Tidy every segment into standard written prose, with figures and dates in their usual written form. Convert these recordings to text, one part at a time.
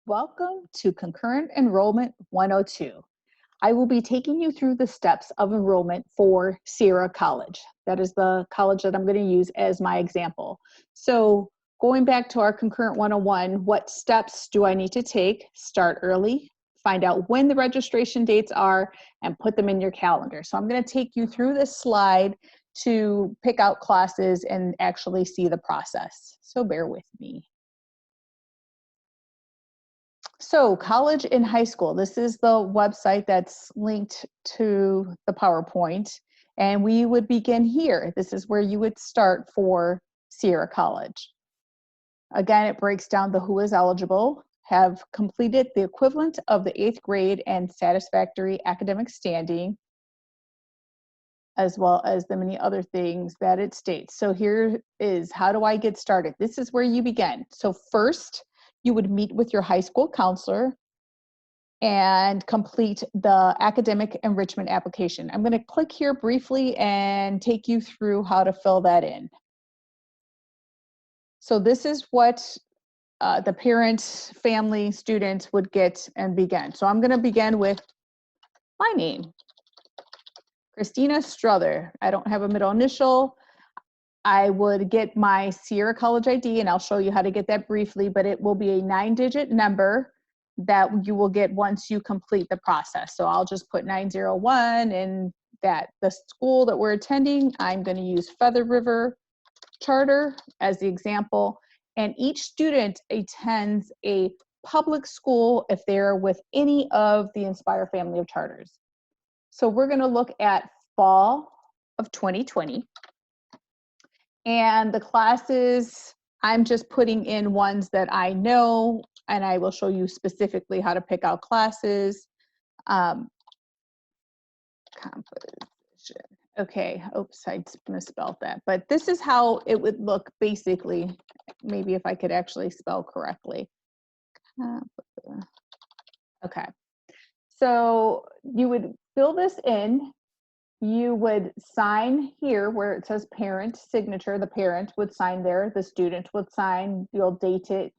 Welcome to Concurrent Enrollment 102. I will be taking you through the steps of enrollment for Sierra College. That is the college that I'm going to use as my example. So going back to our Concurrent 101, what steps do I need to take? Start early, find out when the registration dates are, and put them in your calendar. So I'm going to take you through this slide to pick out classes and actually see the process. So bear with me. So college and high school, this is the website that's linked to the PowerPoint, and we would begin here. This is where you would start for Sierra College. Again, it breaks down the who is eligible, have completed the equivalent of the 8th grade and satisfactory academic standing, as well as the many other things that it states. So here is, how do I get started? This is where you begin. So first, you would meet with your high school counselor and complete the academic enrichment application. I'm going to click here briefly and take you through how to fill that in. So this is what the parent, family, student would get and begin. So I'm going to begin with my name, Christina Strother. I don't have a middle initial. I would get my Sierra College ID, and I'll show you how to get that briefly, but it will be a 9-digit number that you will get once you complete the process. So I'll just put 901, and that the school that we're attending, I'm going to use Feather River Charter as the example. And each student attends a public school if they're with any of the Inspire family of charters. So we're going to look at fall of 2020. And the classes, I'm just putting in ones that I know, and I will show you specifically how to pick out classes. Composition. Okay, oops, I misspelled that. But this is how it would look basically, maybe if I could actually spell correctly. Okay, so you would fill this in. You would sign here where it says parent signature. The parent would sign there, the student would sign, you'll date it,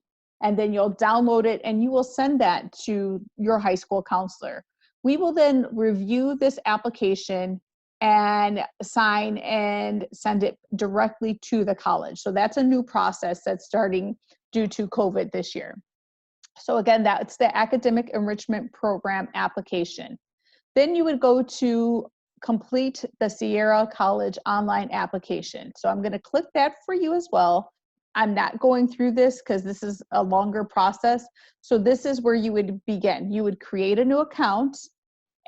and then you'll download it and you will send that to your high school counselor. We will then review this application and sign and send it directly to the college. So that's a new process that's starting due to COVID this year. So again, that's the academic enrichment program application. Then you would go to complete the Sierra College online application. So I'm going to click that for you as well. I'm not going through this because this is a longer process. So this is where you would begin. You would create a new account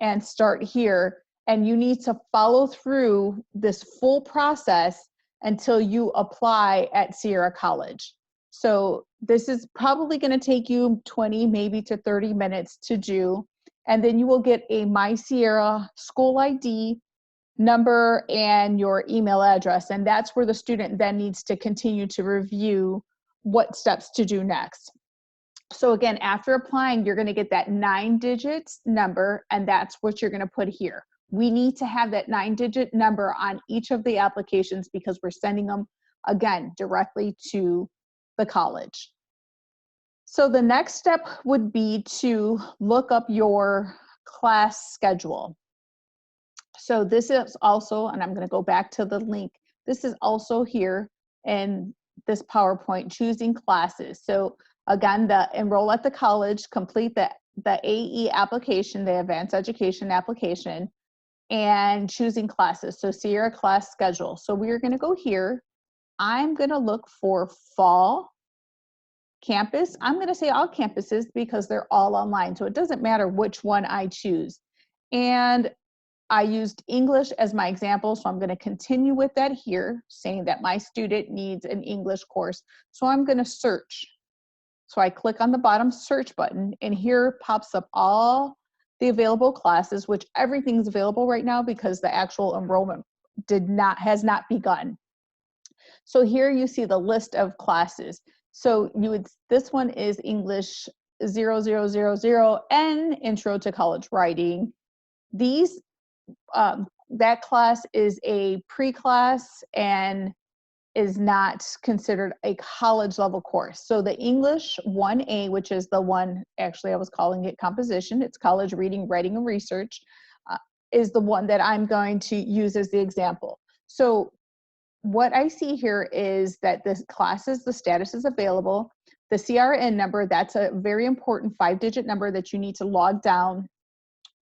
and start here. And you need to follow through this full process until you apply at Sierra College. So this is probably going to take you 20, maybe to 30 minutes to do. And then you will get a My Sierra school ID number and your email address. And that's where the student then needs to continue to review what steps to do next. So again, after applying, you're going to get that 9-digit number, and that's what you're going to put here. We need to have that 9-digit number on each of the applications because we're sending them, again, directly to the college. So the next step would be to look up your class schedule. So this is also, and I'm going to go back to the link, this is also here in this PowerPoint, choosing classes. So again, the enroll at the college, complete the AE application, the advanced education application, and choosing classes. So Sierra class schedule. So we're going to go here. I'm going to look for fall campus. I'm going to say all campuses because they're all online. So it doesn't matter which one I choose. And I used English as my example. So I'm going to continue with that here, saying that my student needs an English course. So I'm going to search. So I click on the bottom search button, and here pops up all the available classes, which everything's available right now because the actual enrollment has not begun. So here you see the list of classes. So this one is English 0000N, Intro to College Writing. That class is a pre-class, and is not considered a college level course. So the English 1A, which is the one, actually I was calling it composition, it's college reading, writing, and research, is the one that I'm going to use as the example. So what I see here is that the classes, the status is available. The CRN number, that's a very important 5-digit number that you need to log down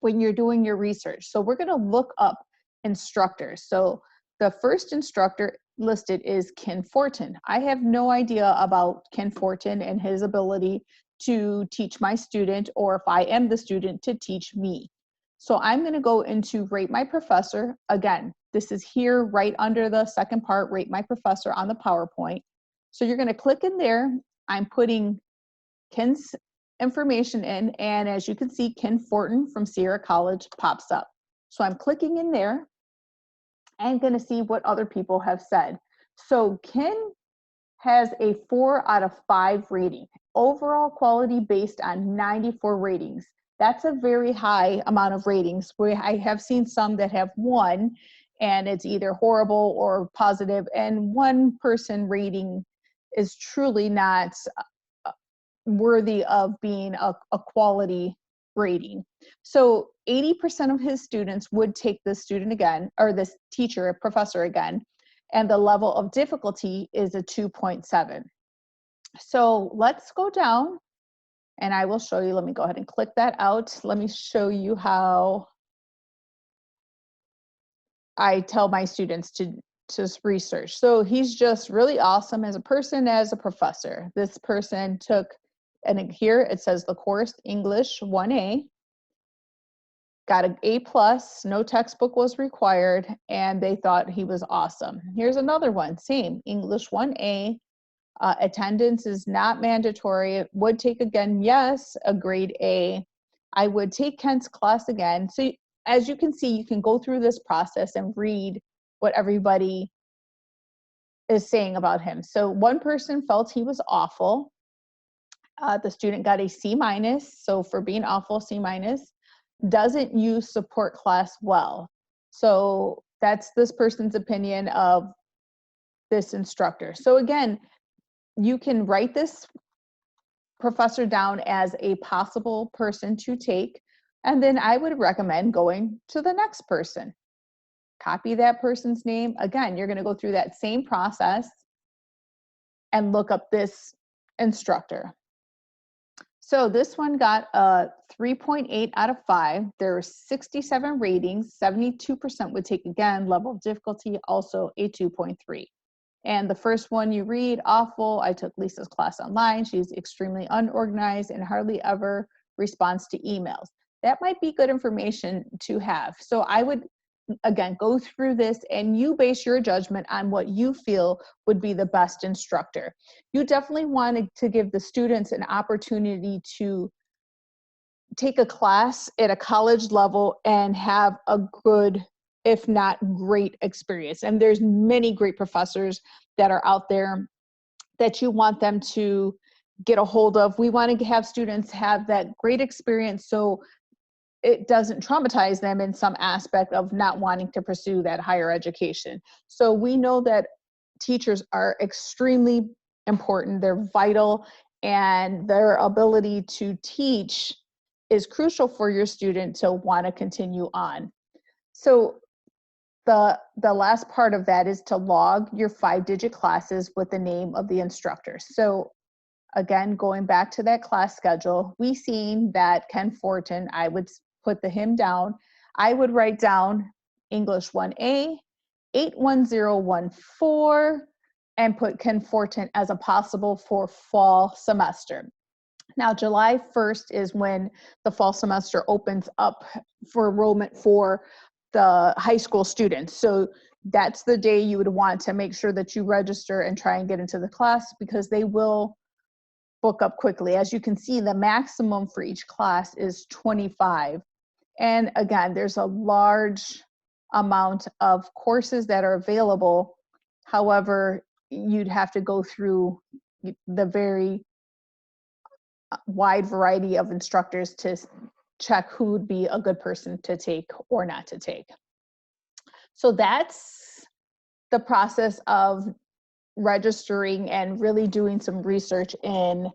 when you're doing your research. So we're going to look up instructors. So the first instructor listed is Ken Fortin. I have no idea about Ken Fortin and his ability to teach my student, or if I am the student, to teach me. So I'm going to go into Rate My Professor. Again, this is here right under the second part, Rate My Professor on the PowerPoint. So you're going to click in there. I'm putting Ken's information in, and as you can see, Ken Fortin from Sierra College pops up. So I'm clicking in there and going to see what other people have said. So Ken has a 4 out of 5 rating. Overall quality based on 94 ratings. That's a very high amount of ratings. I have seen some that have 1, and it's either horrible or positive, and 1 person rating is truly not worthy of being a quality rating. So 80% of his students would take this student again, or this teacher, professor again, and the level of difficulty is a 2.7. So let's go down and I will show you. Let me go ahead and click that out. Let me show you how I tell my students to research. So he's just really awesome as a person, as a professor. This person took, and here it says the course English 1A, got an A+, no textbook was required, and they thought he was awesome. Here's another one, same, English 1A, attendance is not mandatory, would take again, yes, a grade A. I would take Kent's class again. So as you can see, you can go through this process and read what everybody is saying about him. So one person felt he was awful. The student got a C-, so for being awful, C-. Doesn't use support class well. So that's this person's opinion of this instructor. So again, you can write this professor down as a possible person to take, and then I would recommend going to the next person. Copy that person's name. Again, you're going to go through that same process and look up this instructor. So this one got a 3.8 out of 5. There are 67 ratings. 72% would take again. Level of difficulty also a 2.3. And the first one you read, awful. I took Lisa's class online. She's extremely unorganized and hardly ever responds to emails. That might be good information to have. So I would, again, go through this and you base your judgment on what you feel would be the best instructor. You definitely want to give the students an opportunity to take a class at a college level and have a good, if not great, experience. And there's many great professors that are out there that you want them to get a hold of. We want to have students have that great experience so it doesn't traumatize them in some aspect of not wanting to pursue that higher education. So we know that teachers are extremely important. They're vital, and their ability to teach is crucial for your student to want to continue on. So the last part of that is to log your 5-digit classes with the name of the instructor. So again, going back to that class schedule, we seen that Ken Fortin, I would put him down. I would write down English 1A, 81014, and put Ken Fortin as a possible for fall semester. Now, July 1st is when the fall semester opens up for enrollment for the high school students. So that's the day you would want to make sure that you register and try and get into the class, because they will book up quickly. As you can see, the maximum for each class is 25. And again, there's a large amount of courses that are available. However, you'd have to go through the very wide variety of instructors to check who would be a good person to take or not to take. So that's the process of registering and really doing some research in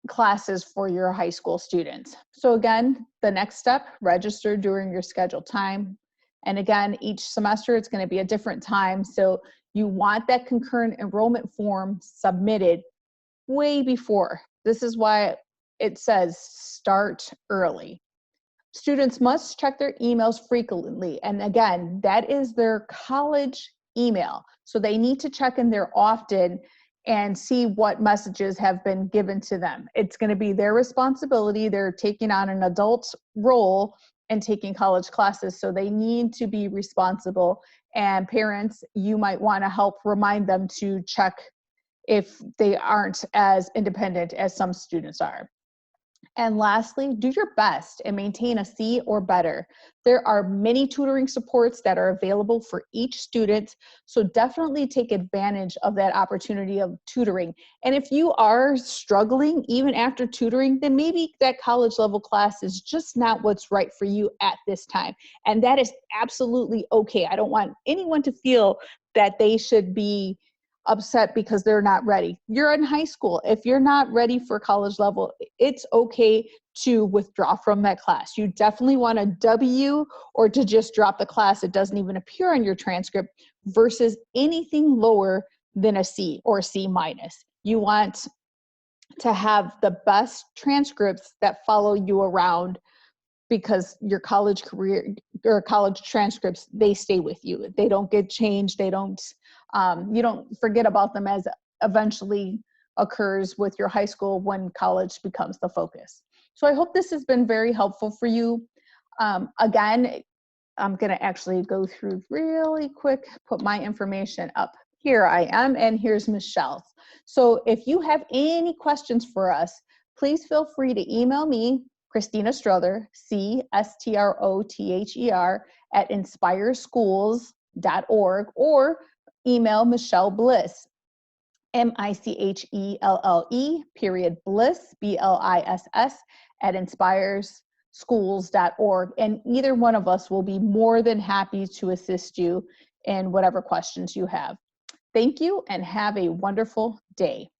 classes for your high school students. So again, the next step, register during your scheduled time. And again, each semester it's going to be a different time. So you want that concurrent enrollment form submitted way before. This is why it says start early. Students must check their emails frequently. And again, that is their college email. So they need to check in there often and see what messages have been given to them. It's going to be their responsibility. They're taking on an adult role and taking college classes. So they need to be responsible. And parents, you might want to help remind them to check if they aren't as independent as some students are. And lastly, do your best and maintain a C or better. There are many tutoring supports that are available for each student, so definitely take advantage of that opportunity of tutoring. And if you are struggling even after tutoring, then maybe that college level class is just not what's right for you at this time. And that is absolutely okay. I don't want anyone to feel that they should be upset because they're not ready. You're in high school. If you're not ready for college level, it's okay to withdraw from that class. You definitely want a W or to just drop the class. It doesn't even appear on your transcript versus anything lower than a C or C minus. You want to have the best transcripts that follow you around because your college career or college transcripts, they stay with you. They don't get changed. They don't, you don't forget about them as eventually occurs with your high school when college becomes the focus. So I hope this has been very helpful for you. Again, I'm gonna actually go through really quick, put my information up. Here I am, and here's Michelle's. So if you have any questions for us, please feel free to email me, Christina Strother, CSTROTHER @inspireschools.org, or email Michelle Bliss, MICHELLE _Bliss @inspireschools.org. And either one of us will be more than happy to assist you in whatever questions you have. Thank you and have a wonderful day.